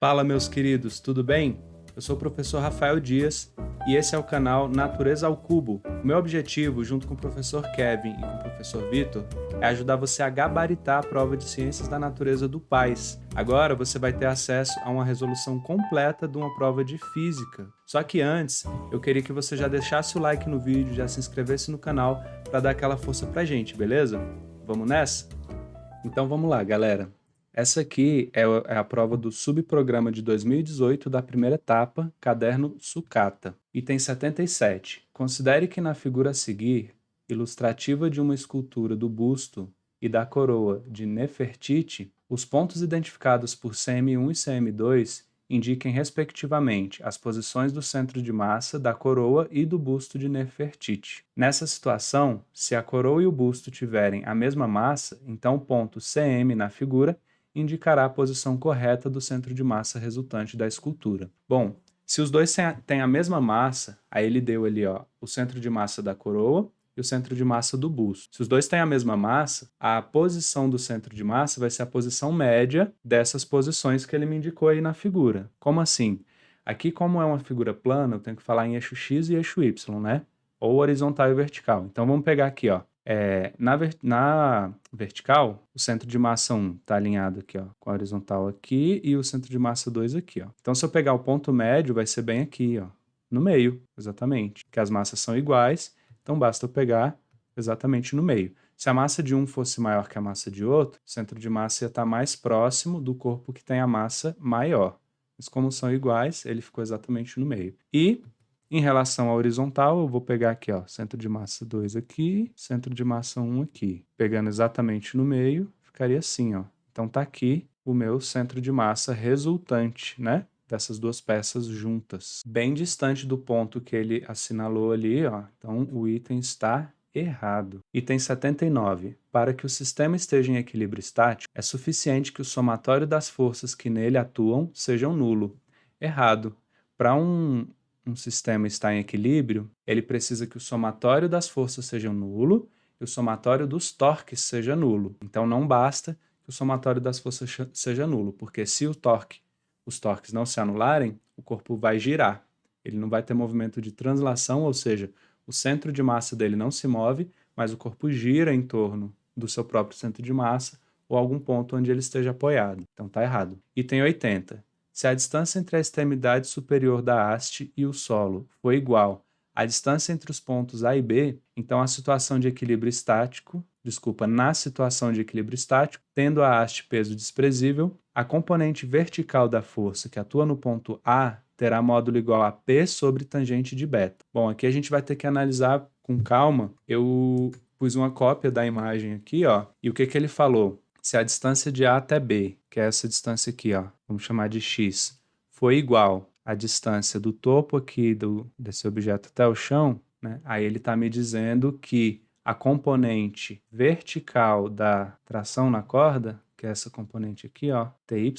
Fala, meus queridos, tudo bem? Eu sou o professor Rafael Dias e esse é o canal Natureza ao Cubo. O meu objetivo, junto com o professor Kevin e com o professor Vitor, é ajudar você a gabaritar a prova de Ciências da Natureza do PAS. Agora você vai ter acesso a uma resolução completa de uma prova de Física. Só que antes, eu queria que você já deixasse o like no vídeo, já se inscrevesse no canal para dar aquela força pra gente, beleza? Vamos nessa? Então vamos lá, galera. Essa aqui é a prova do subprograma de 2018 da primeira etapa, caderno Sucata. Item 77. Considere que na figura a seguir, ilustrativa de uma escultura do busto e da coroa de Nefertiti, os pontos identificados por CM1 e CM2 indiquem respectivamente as posições do centro de massa da coroa e do busto de Nefertiti. Nessa situação, se a coroa e o busto tiverem a mesma massa, então o ponto CM na figura indicará a posição correta do centro de massa resultante da escultura. Bom, se os dois têm a mesma massa, aí ele deu ali o centro de massa da coroa e o centro de massa do busto. Se os dois têm a mesma massa, a posição do centro de massa vai ser a posição média dessas posições que ele me indicou aí na figura. Como assim? Aqui, como é uma figura plana, eu tenho que falar em eixo X e eixo Y, né? Ou horizontal e vertical. Então, vamos pegar aqui, na vertical, o centro de massa 1 está alinhado aqui, com a horizontal aqui e o centro de massa 2 aqui, Então, se eu pegar o ponto médio, vai ser bem aqui, no meio, exatamente, que as massas são iguais, então basta eu pegar exatamente no meio. Se a massa de um fosse maior que a massa de outro, o centro de massa ia estar mais próximo do corpo que tem a massa maior. Mas como são iguais, ele ficou exatamente no meio. E em relação à horizontal, eu vou pegar aqui, centro de massa 2 aqui, centro de massa 1 aqui. Pegando exatamente no meio, ficaria assim, Então tá aqui o meu centro de massa resultante, né? Dessas duas peças juntas. Bem distante do ponto que ele assinalou ali, Então o item está errado. Item 79. Para que o sistema esteja em equilíbrio estático, é suficiente que o somatório das forças que nele atuam sejam nulo. Errado. Para um sistema estar em equilíbrio, ele precisa que o somatório das forças seja nulo e o somatório dos torques seja nulo. Então não basta que o somatório das forças seja nulo, porque se os torques não se anularem, o corpo vai girar. Ele não vai ter movimento de translação, ou seja, o centro de massa dele não se move, mas o corpo gira em torno do seu próprio centro de massa ou algum ponto onde ele esteja apoiado. Então está errado. Item 80. Se a distância entre a extremidade superior da haste e o solo for igual à distância entre os pontos A e B, então na situação de equilíbrio estático, tendo a haste peso desprezível, a componente vertical da força que atua no ponto A terá módulo igual a P sobre tangente de beta. Bom, aqui a gente vai ter que analisar com calma. Eu pus uma cópia da imagem aqui, e o que ele falou? Se a distância de A até B, que é essa distância aqui, vamos chamar de x, for igual à distância do topo aqui desse objeto até o chão, né? Aí ele está me dizendo que a componente vertical da tração na corda, que é essa componente aqui, TY,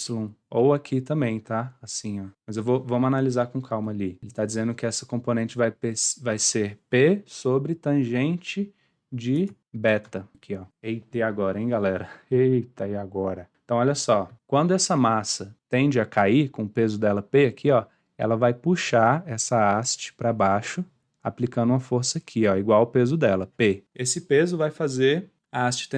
ou aqui também, tá? Assim, Mas vamos analisar com calma ali. Ele está dizendo que essa componente vai ser P sobre tangente de beta, aqui, Eita, e agora, hein, galera? Eita, e agora? Então, olha só, quando essa massa tende a cair, com o peso dela P aqui, ela vai puxar essa haste para baixo, aplicando uma força aqui, igual ao peso dela, P. Esse peso vai fazer a haste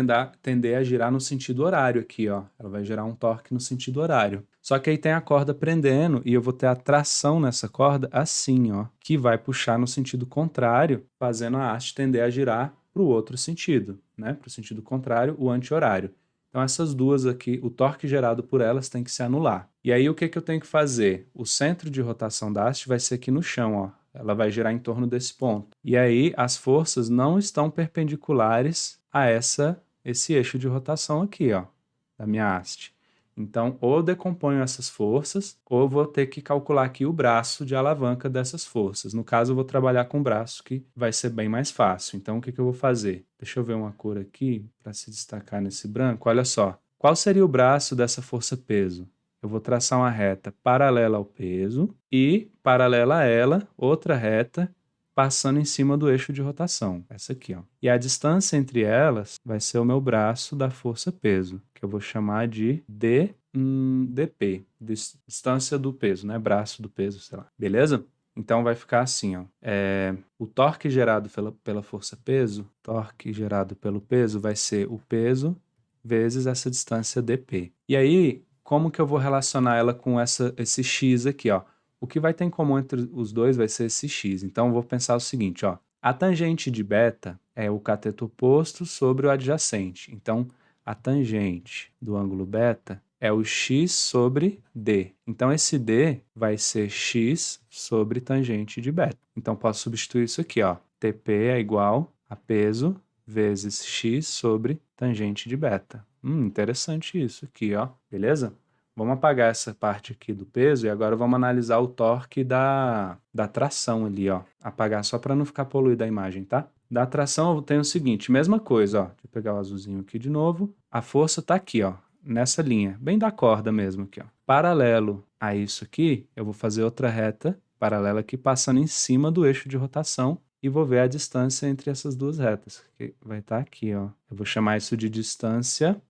tender a girar no sentido horário aqui, Ela vai gerar um torque no sentido horário. Só que aí tem a corda prendendo e eu vou ter a tração nessa corda assim, que vai puxar no sentido contrário, fazendo a haste tender a girar para o outro sentido, né? Para o sentido contrário, o anti-horário. Então essas duas aqui, o torque gerado por elas tem que se anular. E aí o que eu tenho que fazer? O centro de rotação da haste vai ser aqui no chão, Ela vai girar em torno desse ponto. E aí as forças não estão perpendiculares a esse eixo de rotação aqui, da minha haste. Então, ou eu decomponho essas forças, ou eu vou ter que calcular aqui o braço de alavanca dessas forças. No caso, eu vou trabalhar com o braço, que vai ser bem mais fácil. Então, o que eu vou fazer? Deixa eu ver uma cor aqui, para se destacar nesse branco. Olha só, qual seria o braço dessa força-peso? Eu vou traçar uma reta paralela ao peso e, paralela a ela, outra reta passando em cima do eixo de rotação, essa aqui, ó. E a distância entre elas vai ser o meu braço da força-peso, que eu vou chamar de dp, distância do peso, né? Braço do peso, sei lá. Beleza? Então vai ficar assim, ó. O torque gerado pela força-peso, torque gerado pelo peso vai ser o peso vezes essa distância dp. E aí, como que eu vou relacionar ela com esse x aqui, ó? O que vai ter em comum entre os dois vai ser esse x. Então, eu vou pensar o seguinte, ó. A tangente de beta é o cateto oposto sobre o adjacente. Então, a tangente do ângulo beta é o x sobre d. Então, esse d vai ser x sobre tangente de beta. Então, posso substituir isso aqui, ó. Tp é igual a peso vezes x sobre tangente de beta. Interessante isso aqui, ó. Beleza? Vamos apagar essa parte aqui do peso e agora vamos analisar o torque da tração ali, ó. Apagar só para não ficar poluída a imagem, tá? Da tração eu tenho o seguinte, mesma coisa, ó. Deixa eu pegar o azulzinho aqui de novo. A força tá aqui, ó, nessa linha, bem da corda mesmo aqui, ó. Paralelo a isso aqui, eu vou fazer outra reta paralela aqui passando em cima do eixo de rotação e vou ver a distância entre essas duas retas, que vai estar aqui, ó. Eu vou chamar isso de distância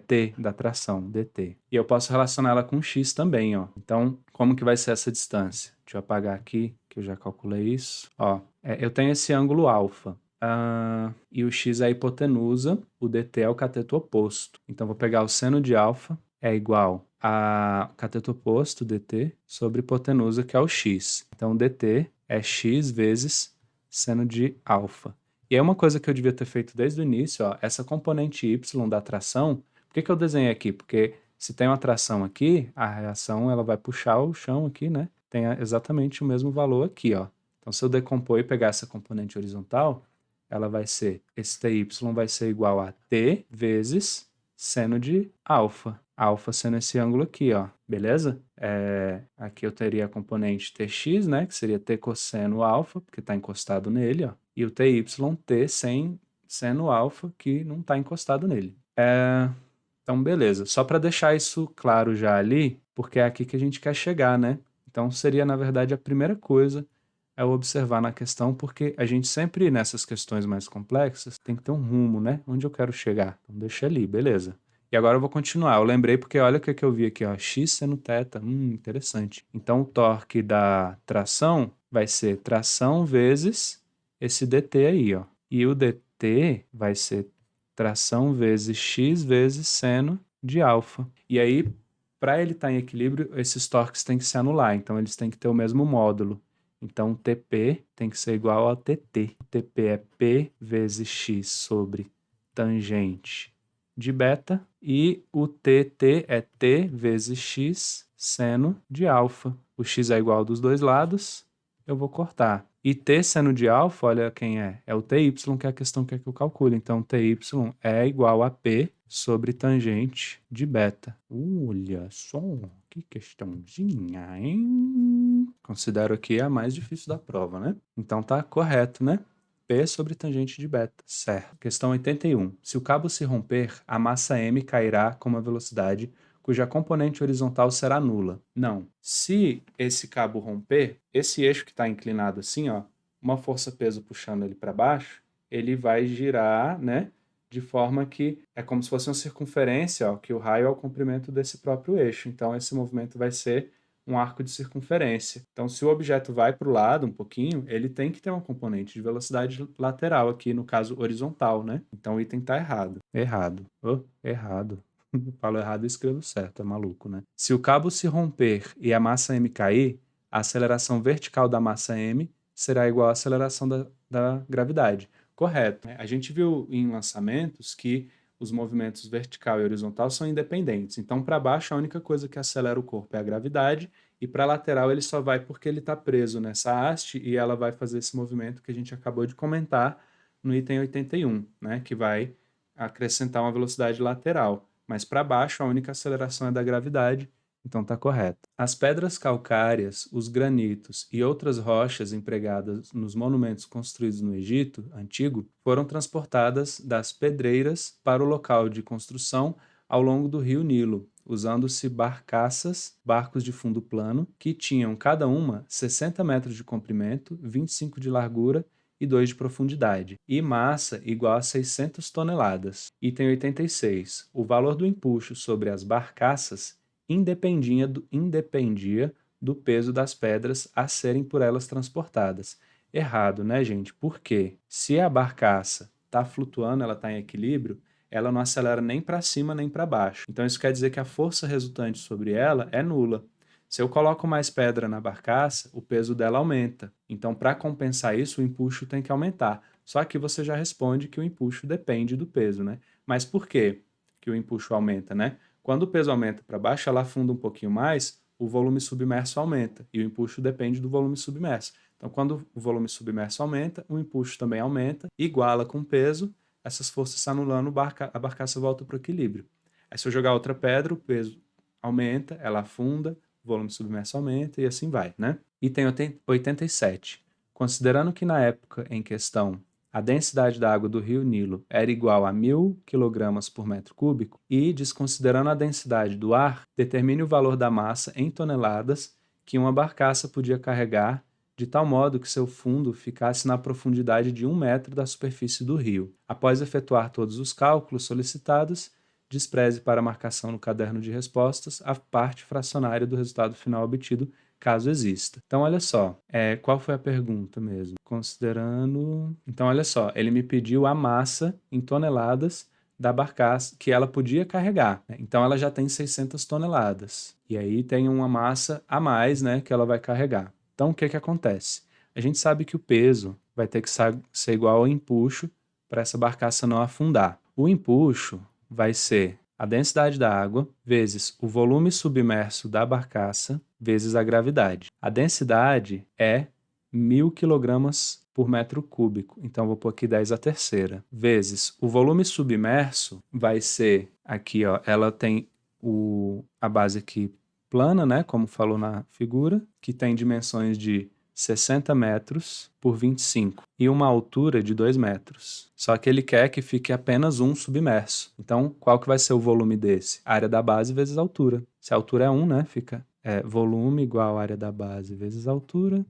t da tração, dt. E eu posso relacionar ela com x também, ó. Então, como que vai ser essa distância? Deixa eu apagar aqui, que eu já calculei isso. Ó, eu tenho esse ângulo alfa. E o x é a hipotenusa, o dt é o cateto oposto. Então, vou pegar o seno de alfa, é igual a cateto oposto, dt, sobre hipotenusa, que é o x. Então, dt é x vezes seno de alfa. E aí uma coisa que eu devia ter feito desde o início, ó, essa componente y da tração, por que eu desenhei aqui? Porque se tem uma tração aqui, a reação ela vai puxar o chão aqui, né? Tem exatamente o mesmo valor aqui, ó. Então, se eu decompor e pegar essa componente horizontal, ela vai ser, esse ty vai ser igual a t vezes seno de alfa. Alfa sendo esse ângulo aqui, ó. Beleza? Aqui eu teria a componente tx, né? Que seria t cosseno alfa, porque está encostado nele, ó. E o ty, t sem seno alfa, que não está encostado nele. Então, beleza. Só para deixar isso claro já ali, porque é aqui que a gente quer chegar, né? Então, seria, na verdade, a primeira coisa é observar na questão, porque a gente sempre, nessas questões mais complexas, tem que ter um rumo, né? Onde eu quero chegar. Então, deixa ali, beleza. E agora eu vou continuar. Eu lembrei porque olha o que eu vi aqui, ó. X seno θ. Interessante. Então, o torque da tração vai ser tração vezes esse dt aí, ó. E o dt vai ser tração vezes x vezes seno de alfa. E aí, para ele estar em equilíbrio, esses torques têm que se anular. Então, eles têm que ter o mesmo módulo. Então, TP tem que ser igual a TT. TP é P vezes X sobre tangente de beta. E o TT é T vezes X seno de alfa. O X é igual dos dois lados. Eu vou cortar. E T seno de alfa, olha quem é. É o TY, que é a questão que eu calculo. Então, TY é igual a P sobre tangente de beta. Olha só, que questãozinha, hein? Considero aqui a mais difícil da prova, né? Então tá correto, né? P sobre tangente de beta. Certo. Questão 81. Se o cabo se romper, a massa m cairá com uma velocidade cuja componente horizontal será nula. Não. Se esse cabo romper, esse eixo que está inclinado assim, ó, uma força-peso puxando ele para baixo, ele vai girar, né? De forma que é como se fosse uma circunferência, ó, que o raio é o comprimento desse próprio eixo. Então, esse movimento vai ser um arco de circunferência. Então, se o objeto vai para o lado um pouquinho, ele tem que ter uma componente de velocidade lateral aqui, no caso horizontal, né? Então, o item está errado. Errado. Errado. Falo errado e escrevo certo, é maluco, né? Se o cabo se romper e a massa m cair, a aceleração vertical da massa m será igual à aceleração da gravidade. Correto. A gente viu em lançamentos que os movimentos vertical e horizontal são independentes. Então, para baixo, a única coisa que acelera o corpo é a gravidade, e para a lateral ele só vai porque ele está preso nessa haste e ela vai fazer esse movimento que a gente acabou de comentar no item 81, né, que vai acrescentar uma velocidade lateral. Mas para baixo, a única aceleração é da gravidade, então está correto. As pedras calcárias, os granitos e outras rochas empregadas nos monumentos construídos no Egito antigo foram transportadas das pedreiras para o local de construção ao longo do rio Nilo. usando-se barcos de fundo plano, que tinham cada uma 60 metros de comprimento, 25 de largura e 2 de profundidade, e massa igual a 600 toneladas. Item 86. O valor do empuxo sobre as barcaças independia do peso das pedras a serem por elas transportadas. Errado, né, gente? Por quê? Se a barcaça está flutuando, ela está em equilíbrio, ela não acelera nem para cima nem para baixo. Então isso quer dizer que a força resultante sobre ela é nula. Se eu coloco mais pedra na barcaça, o peso dela aumenta. Então, para compensar isso, o empuxo tem que aumentar. Só que você já responde que o empuxo depende do peso, né? Mas por quê que o empuxo aumenta, né? Quando o peso aumenta para baixo, ela afunda um pouquinho mais, o volume submerso aumenta. E o empuxo depende do volume submerso. Então, quando o volume submerso aumenta, o empuxo também aumenta, iguala com o peso, essas forças se anulando, a barcaça volta para o equilíbrio. Aí, se eu jogar outra pedra, o peso aumenta, ela afunda, o volume submerso aumenta e assim vai, né? Item 87. Considerando que na época em questão a densidade da água do rio Nilo era igual a 1.000 kg por metro cúbico e, desconsiderando a densidade do ar, determine o valor da massa em toneladas que uma barcaça podia carregar de tal modo que seu fundo ficasse na profundidade de 1 metro da superfície do rio. Após efetuar todos os cálculos solicitados, despreze para a marcação no caderno de respostas a parte fracionária do resultado final obtido, caso exista. Então, olha só, qual foi a pergunta mesmo? Considerando... Então, olha só, ele me pediu a massa em toneladas da barcaça que ela podia carregar, né? Então, ela já tem 600 toneladas. E aí tem uma massa a mais, né, que ela vai carregar. Então, o que que acontece? A gente sabe que o peso vai ter que ser igual ao empuxo para essa barcaça não afundar. O empuxo vai ser a densidade da água vezes o volume submerso da barcaça vezes a gravidade. A densidade é 1.000 kg por metro cúbico, então vou pôr aqui 10 a terceira, vezes o volume submerso vai ser, aqui ó, ela tem a base aqui plana, né, como falou na figura, que tem dimensões de 60 metros por 25 e uma altura de 2 metros. Só que ele quer que fique apenas um submerso. Então, qual que vai ser o volume desse? A área da base vezes a altura. Se a altura é 1, né, fica volume igual a área da base vezes a altura.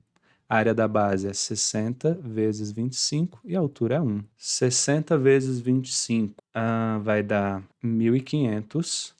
A área da base é 60 vezes 25 e a altura é 1. 60 vezes 25 vai dar 1.500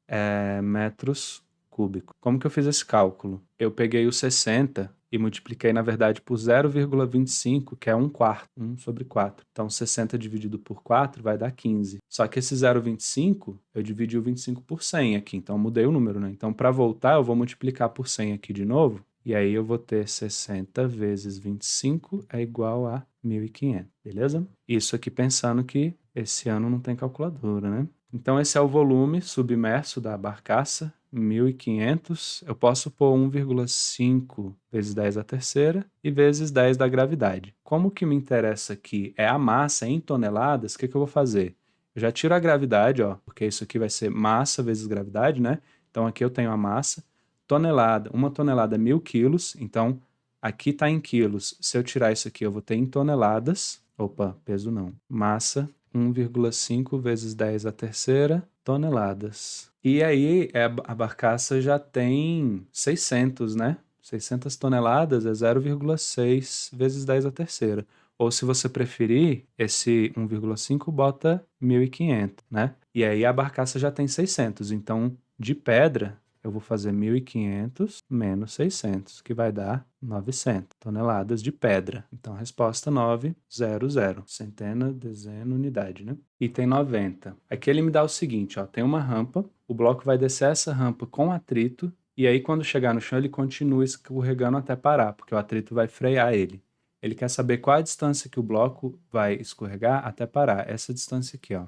metros cúbicos. Como que eu fiz esse cálculo? Eu peguei o 60 e multipliquei, na verdade, por 0,25, que é 1/4, 1 sobre 4. Então, 60 dividido por 4 vai dar 15. Só que esse 0,25, eu dividi o 25 por 100 aqui, então eu mudei o número, né? Então, para voltar, eu vou multiplicar por 100 aqui de novo, e aí eu vou ter 60 vezes 25 é igual a 1.500, beleza? Isso aqui pensando que esse ano não tem calculadora, né? Então, esse é o volume submerso da barcaça, 1.500, eu posso pôr 1,5 vezes 10 a terceira e vezes 10 da gravidade. Como que me interessa aqui é a massa em toneladas, o que que eu vou fazer? Eu já tiro a gravidade, ó, porque isso aqui vai ser massa vezes gravidade, né? Então aqui eu tenho a massa, tonelada, uma tonelada é 1.000 quilos, então aqui está em quilos. Se eu tirar isso aqui, eu vou ter em toneladas, opa, peso não, massa 1,5 vezes 10 a terceira toneladas. E aí a barcaça já tem 600, né? 600 toneladas é 0,6 vezes 10 a terceira. Ou se você preferir, esse 1,5 bota 1.500, né? E aí a barcaça já tem 600. Então, de pedra, eu vou fazer 1.500 menos 600, que vai dar 900 toneladas de pedra. Então, a resposta 900. Centena, dezena, unidade, né? Item 90. Aqui ele me dá o seguinte, ó, tem uma rampa, o bloco vai descer essa rampa com atrito, e aí quando chegar no chão ele continua escorregando até parar, porque o atrito vai frear ele. Ele quer saber qual a distância que o bloco vai escorregar até parar. Essa distância aqui, ó.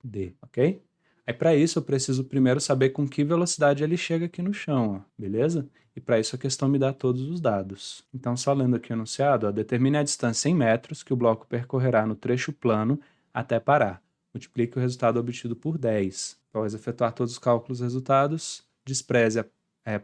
D, ok? Aí para isso eu preciso primeiro saber com que velocidade ele chega aqui no chão, ó, beleza? E para isso a questão me dá todos os dados. Então só lendo aqui o enunciado, ó, determine a distância em metros que o bloco percorrerá no trecho plano até parar. Multiplique o resultado obtido por 10. Após efetuar todos os cálculos resultados, despreze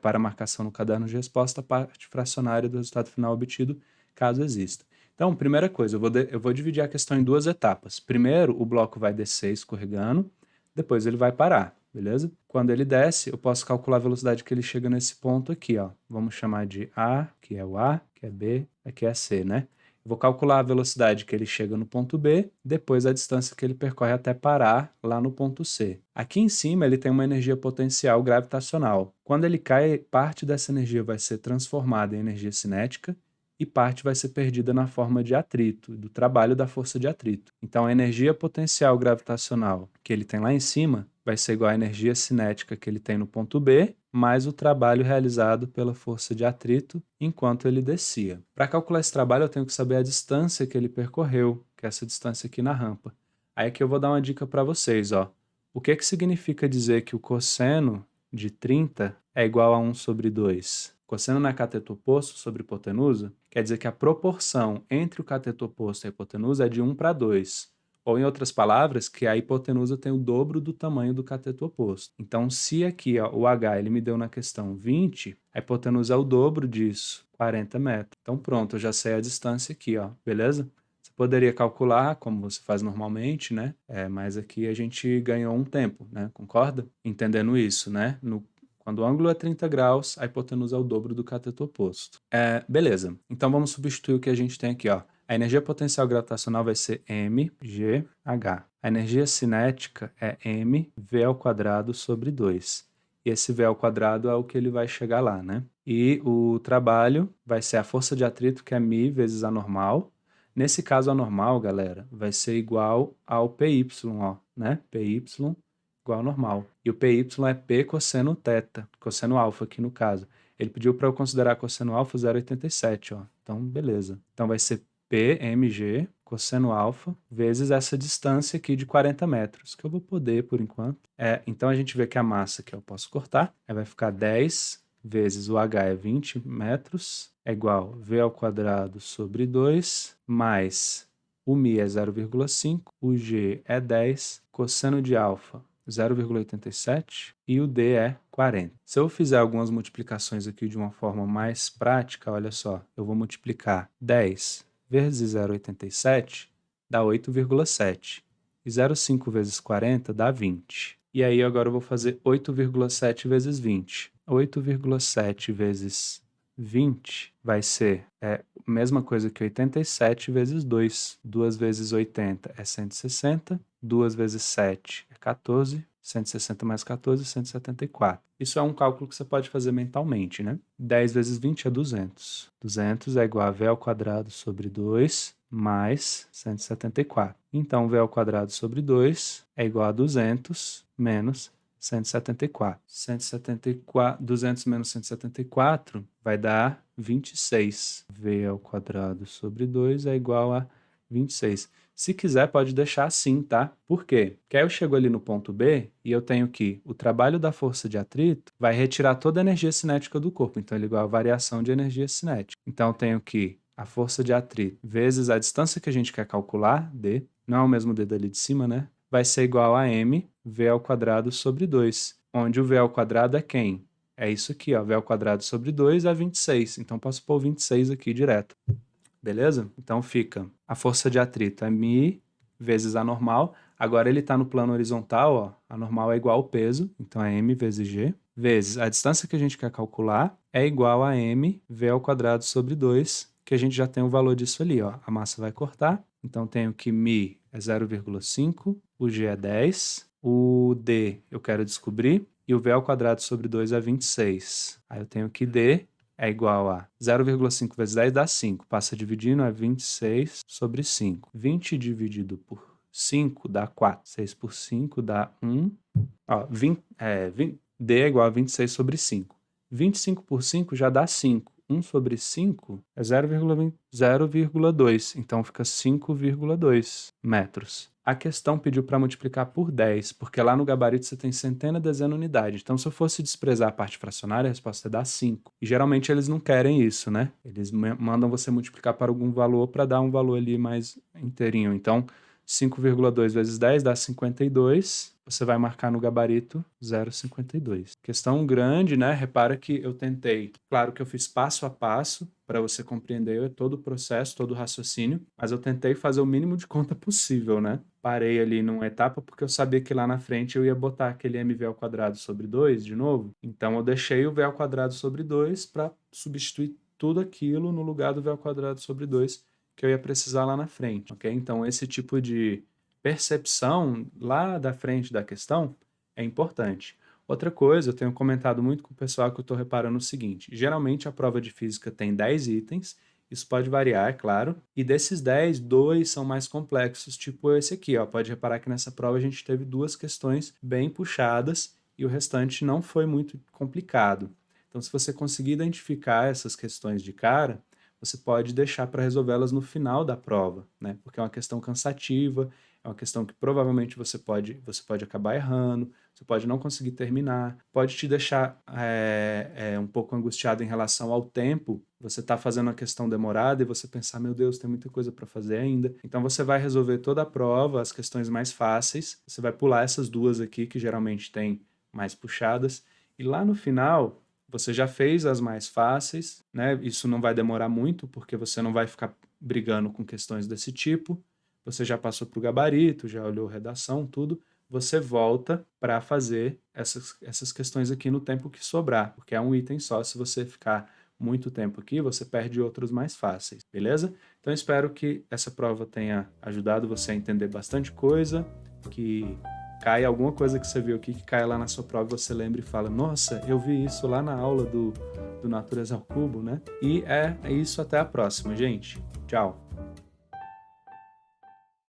para a marcação no caderno de resposta a parte fracionária do resultado final obtido, caso exista. Então, primeira coisa, eu vou dividir a questão em duas etapas. Primeiro, o bloco vai descer escorregando, depois ele vai parar. beleza? Quando ele desce, eu posso calcular a velocidade que ele chega nesse ponto aqui, ó. Vamos chamar de A, que é o A, que é B, aqui é C, né? Eu vou calcular a velocidade que ele chega no ponto B, depois a distância que ele percorre até parar lá no ponto C. Aqui em cima ele tem uma energia potencial gravitacional. Quando ele cai, parte dessa energia vai ser transformada em energia cinética e parte vai ser perdida na forma de atrito, do trabalho da força de atrito. Então a energia potencial gravitacional que ele tem lá em cima vai ser igual à energia cinética que ele tem no ponto B, mais o trabalho realizado pela força de atrito enquanto ele descia. Para calcular esse trabalho, eu tenho que saber a distância que ele percorreu, que é essa distância aqui na rampa. Aí aqui eu vou dar uma dica para vocês, ó. O que significa dizer que o cosseno de 30 é igual a 1 sobre 2? Cosseno não é cateto oposto sobre hipotenusa? Quer dizer que a proporção entre o cateto oposto e a hipotenusa é de 1 para 2. Ou, em outras palavras, que a hipotenusa tem o dobro do tamanho do cateto oposto. Então, se aqui ó, o H ele me deu na questão 20, a hipotenusa é o dobro disso, 40 metros. Então, pronto, eu já sei a distância aqui, ó, beleza? Você poderia calcular, como você faz normalmente, né? Mas aqui a gente ganhou um tempo, né? Concorda? Entendendo isso, né? Quando o ângulo é 30 graus, a hipotenusa é o dobro do cateto oposto. Beleza. Então, vamos substituir o que a gente tem aqui, ó. A energia potencial gravitacional vai ser mgh. A energia cinética é mv ao quadrado sobre 2. E esse v ao quadrado é o que ele vai chegar lá, né? E o trabalho vai ser a força de atrito, que é μ vezes a normal. Nesse caso, a normal, galera, vai ser igual ao py, ó, né? Py igual ao normal. E o py é p cosseno θ, cosseno alfa aqui no caso. Ele pediu para eu considerar cosseno alfa 0,87, ó. Então, beleza. Então, vai ser PMG, cosseno alfa, vezes essa distância aqui de 40 metros, que eu vou poder por enquanto. Então a gente vê que a massa que eu posso cortar, vai ficar 10 vezes o H é 20 metros, é igual V ao quadrado sobre 2, mais o μ é 0,5, o G é 10, cosseno de alfa 0,87 e o D é 40. Se eu fizer algumas multiplicações aqui de uma forma mais prática, olha só, eu vou multiplicar 10 vezes 0,87 dá 8,7. E 0,5 vezes 40 dá 20. E aí agora eu vou fazer 8,7 vezes 20. 8,7 vezes 20 vai ser a mesma coisa que 87 vezes 2. 2 vezes 80 é 160. 2 vezes 7 é 14. 160 mais 14, 174. Isso é um cálculo que você pode fazer mentalmente, né? 10 vezes 20 é 200. 200 é igual a v ao quadrado sobre 2 mais 174. Então, v ao quadrado sobre 2 é igual a 200 menos 174. 200 menos 174 vai dar 26. V ao quadrado sobre 2 é igual a 26. Se quiser, pode deixar assim, tá? Por quê? Porque aí eu chego ali no ponto B e eu tenho que o trabalho da força de atrito vai retirar toda a energia cinética do corpo. Então, ele é igual a variação de energia cinética. Então, eu tenho que a força de atrito vezes a distância que a gente quer calcular, D, não é o mesmo D dali de cima, né? Vai ser igual a m v ao quadrado sobre 2, onde o v ao quadrado é quem? É isso aqui, ó, v ao quadrado sobre 2 é 26. Então, posso pôr 26 aqui direto. Beleza? Então fica a força de atrito é μ vezes a normal. Agora ele está no plano horizontal, ó. A normal é igual ao peso, então é m vezes g, vezes a distância que a gente quer calcular é igual a mv ao quadrado sobre 2, que a gente já tem o valor disso ali, ó. A massa vai cortar, então tenho que μ é 0,5, o g é 10, o d eu quero descobrir, e o v ao quadrado sobre 2 é 26. Aí eu tenho que d é igual a 0,5 vezes 10 dá 5. Passa dividindo, é 26 sobre 5. 20 dividido por 5 dá 4. 6 por 5 dá 1. Ó, D é igual a 26 sobre 5. 25 por 5 já dá 5. 1 sobre 5 é 0,2. Então fica 5,2 metros. A questão pediu para multiplicar por 10, porque lá no gabarito você tem centena, dezena, unidade. Então, se eu fosse desprezar a parte fracionária, a resposta é dar 5. E geralmente eles não querem isso, né? Eles mandam você multiplicar para algum valor para dar um valor ali mais inteirinho. Então, 5,2 vezes 10 dá 52. Você vai marcar no gabarito 0,52. Questão grande, né? Repara que eu tentei. Claro que eu fiz passo a passo para você compreender todo o processo, todo o raciocínio, mas eu tentei fazer o mínimo de conta possível, né? parei ali numa etapa porque eu sabia que lá na frente eu ia botar aquele mv² sobre 2 de novo. Então eu deixei o v² sobre 2 para substituir tudo aquilo no lugar do v² sobre 2 que eu ia precisar lá na frente, ok? Então esse tipo de percepção lá da frente da questão é importante. Outra coisa, eu tenho comentado muito com o pessoal que eu estou reparando o seguinte: geralmente a prova de física tem 10 itens, isso pode variar, é claro, e desses 10, 2 são mais complexos, tipo esse aqui, ó. Pode reparar que nessa prova a gente teve 2 questões bem puxadas e o restante não foi muito complicado. Então, se você conseguir identificar essas questões de cara, você pode deixar para resolvê-las no final da prova, né? Porque é uma questão cansativa, é uma questão que provavelmente você pode acabar errando, você pode não conseguir terminar, pode te deixar um pouco angustiado em relação ao tempo. Você está fazendo uma questão demorada e você pensar, meu Deus, tem muita coisa para fazer ainda. Então você vai resolver toda a prova, as questões mais fáceis, você vai pular essas 2 aqui, que geralmente tem mais puxadas, e lá no final você já fez as mais fáceis, né? Isso não vai demorar muito, porque você não vai ficar brigando com questões desse tipo. Você já passou para o gabarito, já olhou redação, tudo. Você volta para fazer essas questões aqui no tempo que sobrar, porque é um item só. Se você ficar muito tempo aqui, você perde outros mais fáceis, beleza? Então espero que essa prova tenha ajudado você a entender bastante coisa, que caia alguma coisa que você viu aqui, que caia lá na sua prova e você lembra e fala, nossa, eu vi isso lá na aula do Natureza ao Cubo, né? E é isso, até a próxima, gente. Tchau!